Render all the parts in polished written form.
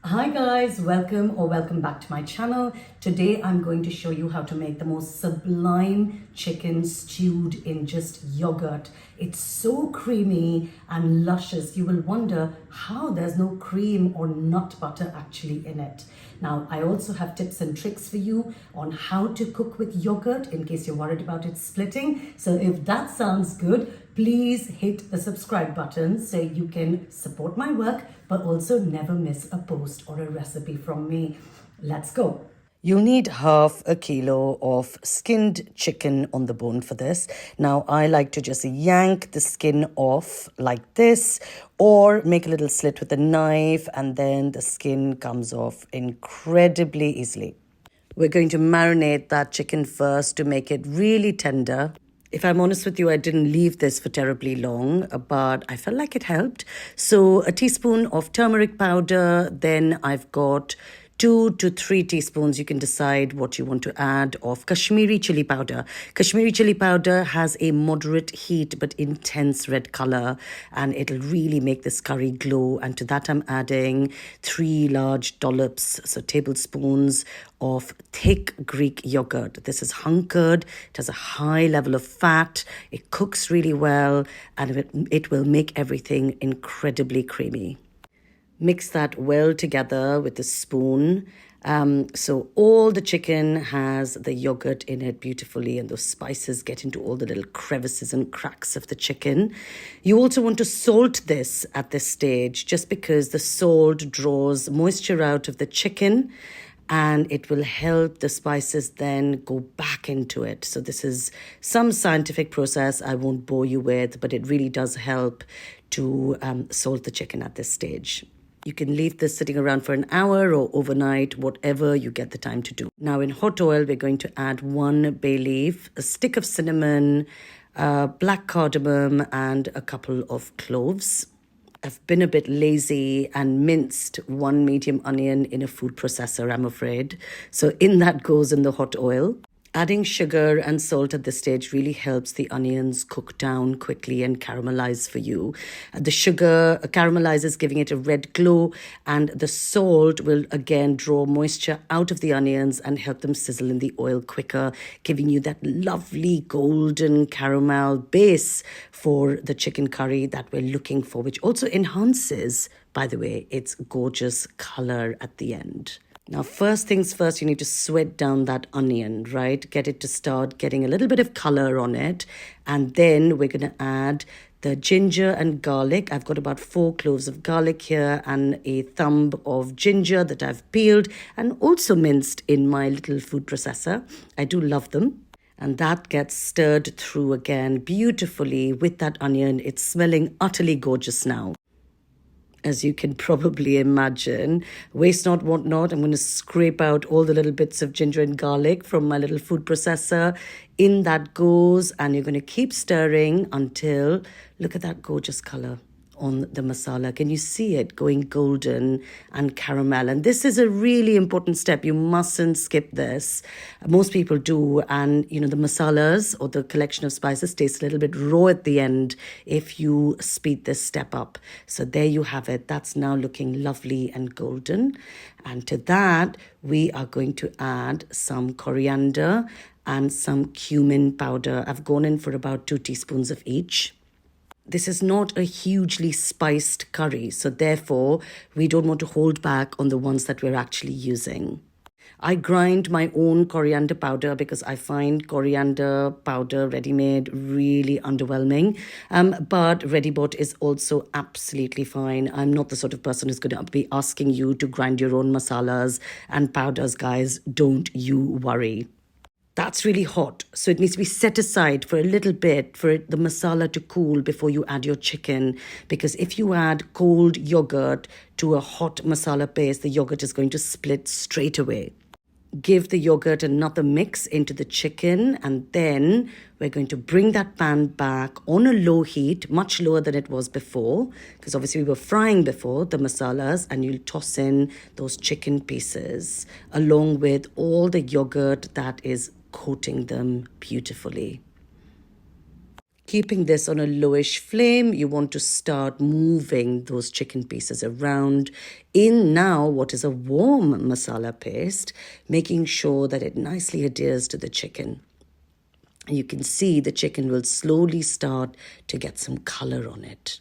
Hi guys, welcome back to my channel. Today I'm going to show you how to make the most sublime chicken stewed in just yogurt. It's so creamy and luscious. You will wonder how there's no cream or nut butter actually in it. Now, I also have tips and tricks for you on how to cook with yogurt in case you're worried about it splitting. So if that sounds good, please hit the subscribe button so you can support my work but also never miss a post or a recipe from me. Let's go. You'll need half a kilo of skinned chicken on the bone for this. Now, I like to just yank the skin off like this or make a little slit with a knife and then the skin comes off incredibly easily. We're going to marinate that chicken first to make it really tender. If I'm honest with you, I didn't leave this for terribly long, but I felt like it helped. So a teaspoon of turmeric powder, then I've got 2 to 3 teaspoons, you can decide what you want to add, of Kashmiri chili powder. Kashmiri chili powder has a moderate heat but intense red color, and it'll really make this curry glow. And to that I'm adding 3 large dollops, so tablespoons, of thick Greek yogurt. This is hunkered, it has a high level of fat, it cooks really well, and it will make everything incredibly creamy. Mix that well together with a spoon. So all the chicken has the yogurt in it beautifully, and those spices get into all the little crevices and cracks of the chicken. You also want to salt this at this stage, just because the salt draws moisture out of the chicken and it will help the spices then go back into it. So this is some scientific process I won't bore you with, but it really does help to salt the chicken at this stage. You can leave this sitting around for an hour or overnight, whatever you get the time to do. Now in hot oil, we're going to add 1 bay leaf, a stick of cinnamon, black cardamom, and a couple of cloves. I've been a bit lazy and minced 1 medium onion in a food processor, I'm afraid. So in that goes in the hot oil. Adding sugar and salt at this stage really helps the onions cook down quickly and caramelize for you. The sugar caramelizes, giving it a red glow, and the salt will again draw moisture out of the onions and help them sizzle in the oil quicker, giving you that lovely golden caramel base for the chicken curry that we're looking for, which also enhances, by the way, its gorgeous color at the end. Now, first things first, you need to sweat down that onion, right? Get it to start getting a little bit of color on it. And then we're going to add the ginger and garlic. I've got about 4 cloves of garlic here and a thumb of ginger that I've peeled and also minced in my little food processor. I do love them. And that gets stirred through again beautifully with that onion. It's smelling utterly gorgeous now. As you can probably imagine, waste not, want not. I'm going to scrape out all the little bits of ginger and garlic from my little food processor. In that goes, and you're going to keep stirring until, look at that gorgeous color on the masala. Can you see it going golden and caramel? And this is a really important step. You mustn't skip this. Most people do. And, you know, the masalas or the collection of spices taste a little bit raw at the end if you speed this step up. So there you have it. That's now looking lovely and golden. And to that, we are going to add some coriander and some cumin powder. I've gone in for about 2 teaspoons of each. This is not a hugely spiced curry, so therefore we don't want to hold back on the ones that we're actually using. I grind my own coriander powder because I find coriander powder ready-made really underwhelming. But ready-bought is also absolutely fine. I'm not the sort of person who's going to be asking you to grind your own masalas and powders, guys. Don't you worry. That's really hot, so it needs to be set aside for a little bit for the masala to cool before you add your chicken, because if you add cold yogurt to a hot masala paste, the yogurt is going to split straight away. Give the yogurt another mix into the chicken, and then we're going to bring that pan back on a low heat, much lower than it was before, because obviously we were frying before the masalas, and you'll toss in those chicken pieces along with all the yogurt that is coating them beautifully. Keeping this on a lowish flame, you want to start moving those chicken pieces around in now what is a warm masala paste, making sure that it nicely adheres to the chicken. You can see the chicken will slowly start to get some color on it.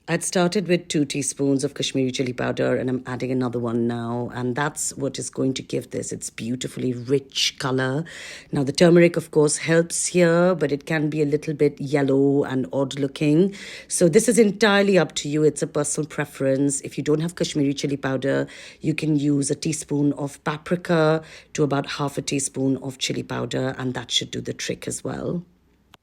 I'd started with 2 teaspoons of Kashmiri chili powder and I'm adding another one now. And that's what is going to give this its beautifully rich color. Now, the turmeric, of course, helps here, but it can be a little bit yellow and odd looking. So this is entirely up to you. It's a personal preference. If you don't have Kashmiri chili powder, you can use a teaspoon of paprika to about half a teaspoon of chili powder, and that should do the trick as well.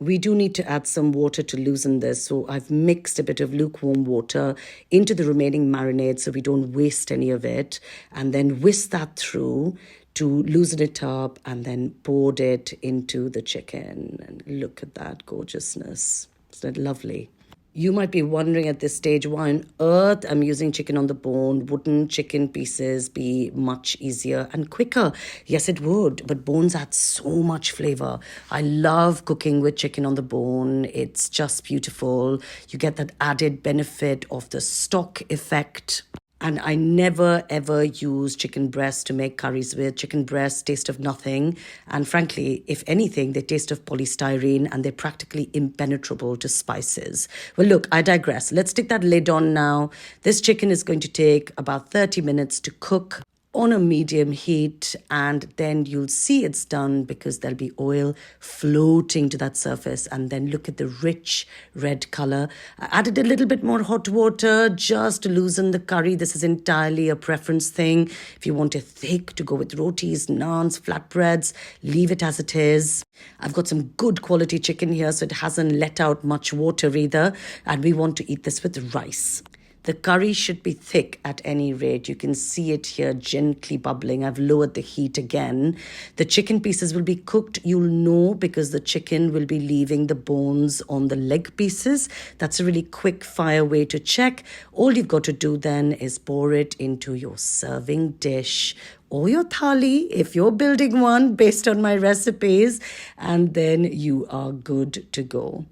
We do need to add some water to loosen this. So I've mixed a bit of lukewarm water into the remaining marinade so we don't waste any of it. And then whisk that through to loosen it up and then poured it into the chicken. And look at that gorgeousness. Isn't it lovely? You might be wondering at this stage why on earth I'm using chicken on the bone. Wouldn't chicken pieces be much easier and quicker? Yes, it would, but bones add so much flavor. I love cooking with chicken on the bone. It's just beautiful. You get that added benefit of the stock effect. And I never ever use chicken breast to make curries with. Chicken breast taste of nothing. And frankly, if anything, they taste of polystyrene and they're practically impenetrable to spices. Well, look, I digress. Let's stick that lid on now. This chicken is going to take about 30 minutes to cook on a medium heat, and then you'll see it's done because there'll be oil floating to that surface. And then look at the rich red color. I added a little bit more hot water just to loosen the curry. This is entirely a preference thing. If you want it thick to go with rotis, naans, flatbreads, leave it as it is. I've got some good quality chicken here, so it hasn't let out much water either, and we want to eat this with rice. The curry should be thick at any rate. You can see it here gently bubbling. I've lowered the heat again. The chicken pieces will be cooked. You'll know because the chicken will be leaving the bones on the leg pieces. That's a really quick fire way to check. All you've got to do then is pour it into your serving dish or your thali if you're building one based on my recipes, and then you are good to go.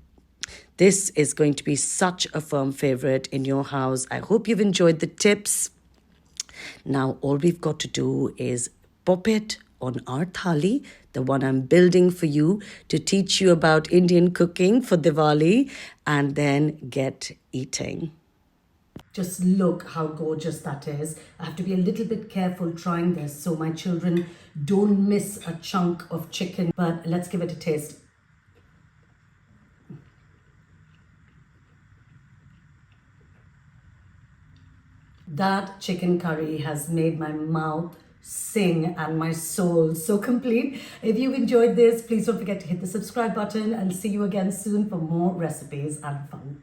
This is going to be such a firm favorite in your house. I hope you've enjoyed the tips. Now, all we've got to do is pop it on our thali, the one I'm building for you to teach you about Indian cooking for Diwali, and then get eating. Just look how gorgeous that is. I have to be a little bit careful trying this so my children don't miss a chunk of chicken. But let's give it a taste. That chicken curry has made my mouth sing and my soul so complete. If you enjoyed this, please don't forget to hit the subscribe button and see you again soon for more recipes and fun.